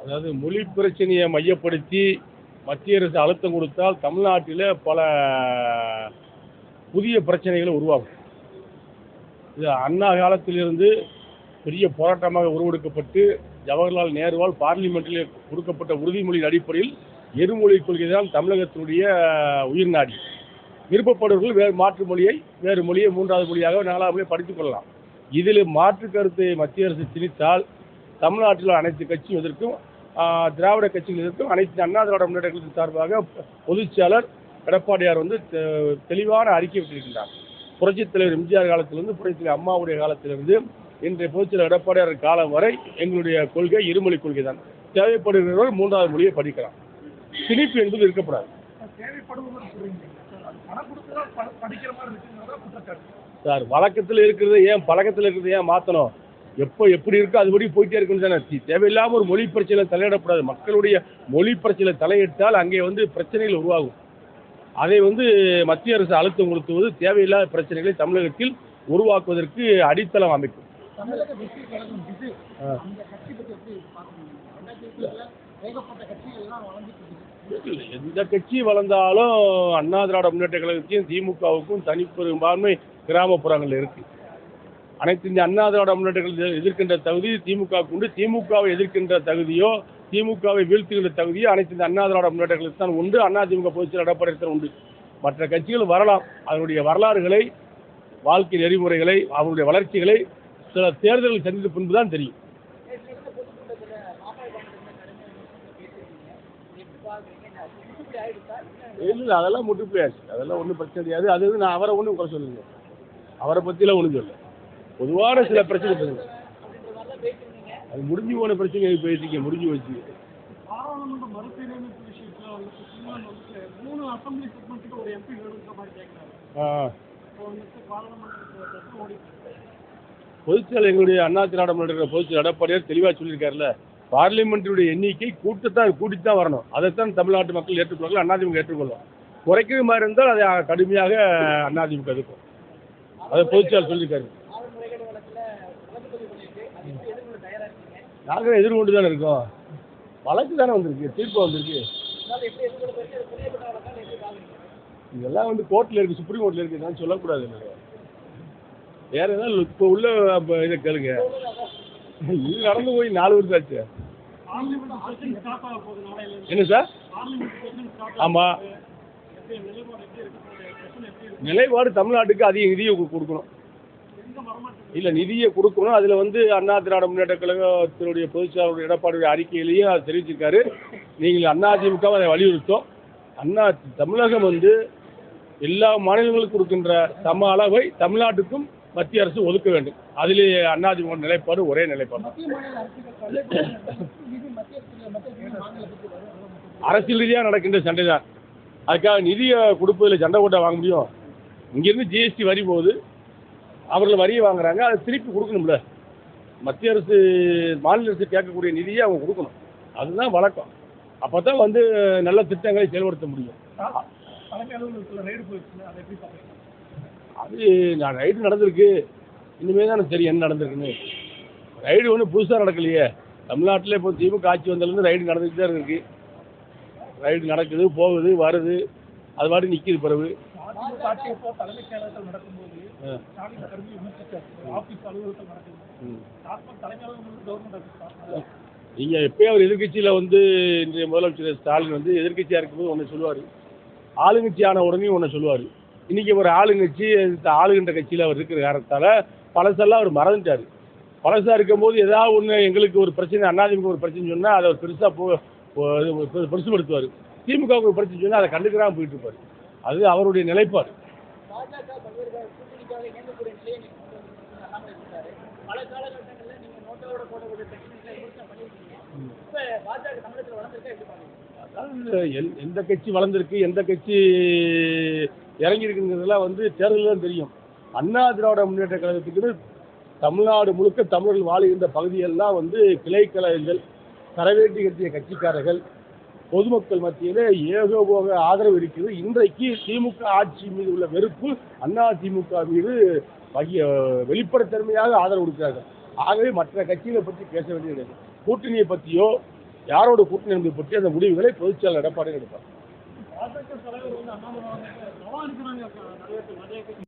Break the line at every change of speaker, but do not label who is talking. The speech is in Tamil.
அதாவது மொழி பிரச்சனையை மையப்படுத்தி மத்திய அரசு அழுத்தம் கொடுத்தால் தமிழ்நாட்டில் பல புதிய பிரச்சனைகள் உருவாகும். இது அண்ணா காலத்திலிருந்து பெரிய போராட்டமாக உருவெடுக்கப்பட்டு ஜவஹர்லால் நேருவால் பார்லிமெண்ட்டில் கொடுக்கப்பட்ட உறுதிமொழியின் அடிப்படையில் இருமொழி கொள்கை தான் தமிழகத்தினுடைய உயிர்நாடி. விருப்பப்படுவர்கள் வேறு மாற்று மொழியை, வேறு மொழியை மூன்றாவது மொழியாக, நாலாவது மொழியை படித்துக் கொள்ளலாம். இதில் மாற்று கருத்தை மத்திய அரசு திணித்தால் தமிழ்நாட்டில் அனைத்து கட்சியும் எதிர்க்கும், திராவிட கட்சிகள் எதிர்க்கும். அனைத்து அண்ணா திராவிட முன்னேற்ற கழகத்தின் சார்பாக பொதுச்செயலர் எடப்பாடியார் தெளிவான அறிக்கை விட்டிருக்கின்றார். புரட்சித் தலைவர் எம்ஜிஆர் காலத்திலிருந்து, புரட்சித் தலைவர் அம்மாவுடைய காலத்திலிருந்து இன்றைய பொதுச்செயலர் எடப்பாடியார் காலம் வரை எங்களுடைய கொள்கை இருமொழி கொள்கை தான். தேவைப்படுகிறவர்கள் மூன்றாவது மொழியை படிக்கலாம். திணிப்பு என்பது இருக்கப்படாது. சார், வழக்கத்தில் இருக்கிறது ஏன், பழக்கத்தில் இருக்கிறது ஏன் மாற்றணும்? எப்படி இருக்கோ அதுபடி போயிட்டே இருக்குன்னு தானே. தேவையில்லாமல் ஒரு மொழி பிரச்சனை தலையிடக்கூடாது. மக்களுடைய மொழி பிரச்சனை தலையிட்டால் அங்கே பிரச்சனைகள் உருவாகும். அதை மத்திய அரசு அழுத்தம் கொடுத்துவது தேவையில்லாத பிரச்சனைகளை தமிழகத்தில் உருவாக்குவதற்கு அடித்தளம் அமைக்கும். எந்த கட்சி வளர்ந்தாலும் அண்ணா திராவிட முன்னேற்ற கழகத்தையும் திமுகவுக்கும் தனிப்பெரும்பான்மை கிராமப்புறங்கள் இருக்கு. அனைத்து இந்த அண்ணா திராவிட முன்னேற்ற கழகத்தை எதிர்க்கின்ற தகுதி திமுகவுக்கு உண்டு. திமுகவை எதிர்க்கின்ற தகுதியோ, திமுகவை வீழ்த்துகின்ற தகுதியோ அனைத்து இந்த அண்ணா திராவிட முன்னேற்ற கழகத்தில் தான் உண்டு. அண்ணா திமுக பொதுச்செயலர் எடப்பாடியார் உண்டு. மற்ற கட்சிகள் வரலாம். அதனுடைய வரலாறுகளை, வாழ்க்கை நெறிமுறைகளை, அவருடைய வளர்ச்சிகளை சில தேர்தல்கள் சந்தித்த பின்பு தான் தெரியும். இல்லை, அதெல்லாம் முற்றுப்படையாச்சு. அதெல்லாம் ஒன்றும் பிரச்சனை கிடையாது. அது நான் அவரை ஒன்றும் குறை சொல்லுங்க, அவரை பற்றிலாம் ஒன்றும் சொல்ல. பொதுவான சில பிரச்சனை சொல்லுங்க. அது முடிஞ்சு போன பிரச்சனை பேசிக்க முடிஞ்சு வச்சு. பொதுச்செயலர் எங்களுடைய அண்ணா திராவிட முன்னேற்ற பொதுச்செயலர் எடப்பாடியார் தெளிவாக சொல்லியிருக்காருல்ல, பார்லிமெண்ட்டுடைய எண்ணிக்கை கூட்டித்தான் வரணும். அதைத்தான் தமிழ்நாட்டு மக்கள் ஏற்றுக்கொள்வார்கள், அதிமுக ஏற்றுக்கொள்ளும். குறைக்கிற மாதிரி இருந்தால் அதை கடுமையாக அதிமுக எதிர்க்கும். அதை பொதுச்செயலர் சொல்லியிருக்காரு. நாங்கள் எதிர்கொண்டு தானே இருக்கோம். வழக்கு தானே வந்திருக்கு, தீர்ப்பு வந்திருக்கு. இதெல்லாம் கோர்ட்டில் இருக்குது, சுப்ரீம் கோர்ட்டில் இருக்குது. நான் சொல்லக்கூடாது. வேற ஏதாவது இப்போ உள்ள இதை கேளுங்க. இது நடந்து போய் 4 வருஷம் ஆச்சு. என்ன சார்? ஆமாம், நிலைப்பாடு தமிழ்நாட்டுக்கு அதிக நிதியை கொடுக்கணும். இல்லை, நிதியை கொடுக்கணும். அதில் அண்ணா திராவிட முன்னேற்ற கழகத்தினுடைய பொதுச்செயலாளர் எடப்பாடியுடைய அறிக்கையிலையும் அதை தெரிவிச்சிருக்காரு. நீங்கள் அதிமுக அதை வலியுறுத்தும். தமிழகம் எல்லா மாநிலங்களுக்கும் கொடுக்கின்ற சம அளவை தமிழ்நாட்டுக்கும் மத்திய அரசு ஒதுக்க வேண்டும். அதிலே அதிமுக நிலைப்பாடு ஒரே நிலைப்பாடு. அரசியல் ரீதியாக நடக்கின்ற சண்டை தான். அதுக்காக நிதியை கொடுப்பதில் சண்டை போட்டா வாங்க முடியும்? இங்கேருந்து ஜிஎஸ்டி வரி போகுது, அவர்கள் வரியை வாங்குறாங்க, அதை திருப்பி கொடுக்கணும்ல. மத்திய அரசு மாநில அரசு கேட்கக்கூடிய நிதியை அவங்க கொடுக்கணும். அதுதான் வழக்கம். அப்போ தான் நல்ல திட்டங்களை செயல்படுத்த முடியும். அது நான் ரைடு நடந்திருக்கு, இனிமேல் தான் தெரியும் என்ன நடந்திருக்குன்னு. ரைடு ஒன்றும் புதுசாக நடக்கலையே. தமிழ்நாட்டில் இப்போ திமுக ஆட்சி வந்ததுலேருந்து ரைடு நடந்துட்டு தான் இருக்கு. ரைடு நடக்குது, போகுது, வருது, அது பாட்டு நிற்கிது. பிறகு நீங்கள் எப்பயும் அவர் எதிர்கட்சியில் இன்றைய முதலமைச்சர் ஸ்டாலின் எதிர்கட்சியாக இருக்கும்போது ஒன்று சொல்லுவார், ஆளுங்கட்சியான உடனே ஒன்று சொல்லுவார். இன்றைக்கி ஒரு ஆளுங்கட்சி, ஆளுகின்ற கட்சியில் அவர் இருக்கிற காரணத்தால் பழசெல்லாம் அவர் மறந்துட்டார். பழசாக இருக்கும்போது ஏதாவது ஒன்று எங்களுக்கு ஒரு பிரச்சனை, அதிமுக ஒரு பிரச்சனை சொன்னால் அதை பெருசாக பெருசுபடுத்துவார். திமுகவுக்கு ஒரு பிரச்சனை சொன்னால் அதை கண்டுக்கிறாமல் போயிட்டு இருப்பார். அது அவருடைய நிலைப்பாடு. எந்த கட்சி வளர்ந்துருக்கு, எந்த கட்சி இறங்கியிருக்குங்கிறதுலாம் தேர்தலில் தான் தெரியும். அண்ணா திராவிட முன்னேற்ற கழகத்துக்கு தமிழ்நாடு முழுக்க தமிழர்கள் வாழுகின்ற பகுதியெல்லாம் கிளை கழகங்கள், கரவேட்டி கட்டிய கட்சிக்காரர்கள், பொதுமக்கள் மத்தியில் ஏகோபோக ஆதரவு இருக்குது. இன்றைக்கு திமுக ஆட்சி மீது உள்ள வெறுப்பு அண்ணா திமுக மீது வெளிப்படைத்தன்மையாக ஆதரவு கொடுக்கிறார்கள். ஆகவே மற்ற கட்சிகளை பற்றி பேச வேண்டியது, கூட்டணியை பற்றியோ யாரோட கூட்டணி என்பதை பற்றி அந்த முடிவுகளை பொதுச்செயலாளர் எடப்பாடி எடுப்பார்.